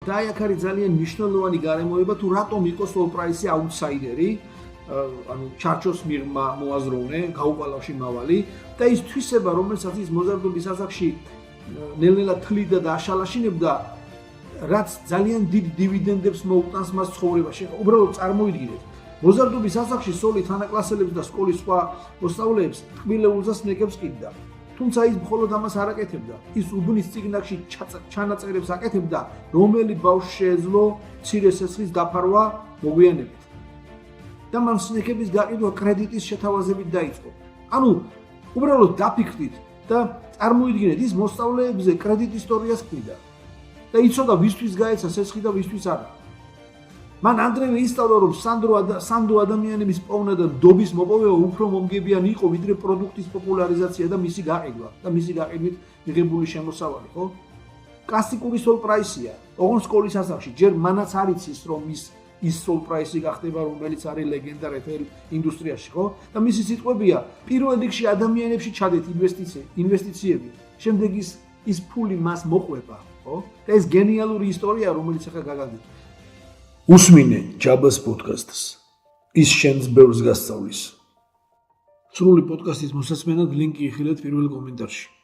და აი აქ არის ძალიან მნიშვნელოვანი გარემოება თუ რატომ იყო სოლ პრაისი აუთსაიდერი, ანუ ჩარჩოს მიერ მოაზროვნე, გაუყალავში მავალი და ის თვისება, რომელსაც ის მოზარდობის ასაკში ნელ-ნელა თლიდა და აშალაშინებდა, რაც ძალიან დიდ დივიდენდებს მოუტანს მას ცხოვრებაში. უბრალოდ წარმოიდგინეთ, მოზარდობის ასაკში სოლი თანაკლასელებს და სკოლის სხვა მოსწავლეებს ტკბილეულს და სნეკებს ყიდდა. თუმცა ის მხოლოდ ამას არ აკეთებდა, ის უბნის წიგნებში ჩანაწერებს აკეთებდა, რომელი ბავშვს შეეძლო მცირე სესხის დაფარვა მოგვიანებით. და მან სნეკების გაყიდვა კრედიტის შეთავაზებით დაიწყო. ანუ უბრალოდ დაფიქრდით და წარმოიდგინეთ, ის მოსწავლეებზე კრედიტ ისტორიას ყიდა და იცოდა ვისთვის გაეცა სესხი და ვისთვის არა. მან ანდრევე ისწავლა, რომ სანდო ადამიანების პოვნა და ნდობის მოპოვება უფრო მომგებიანი იყო, ვიდრე პროდუქტის პოპულარიზაცია და მისი გაყიდვა და მისი გაყიდვით მიღებული შემოსავალი, ხო? კლასიკური სოლ პრაისია, ოღონდ სკოლის ასაკში, ჯერ მანაც არ იცის, რომ ის სოლ პრაისი გახდება, რომელიც არის ლეგენდა რეტეილ ინდუსტრიაში, ხო? და მისი სიტყვებია, პირველ რიგში ადამიანებში ჩადეთ ინვესტიციები, შემდეგ ის ფული მას მოყვება, ხო? და ეს გენიალური ისტორია, რომელიც ახლა გაგაგით. უსმინე ჯაბას პოდკასტს. ის შენს ბევრს გასწავლის. სრული პოდკასტის მოსაცმენად ლინკი იხილეთ პირველ კომენტარში.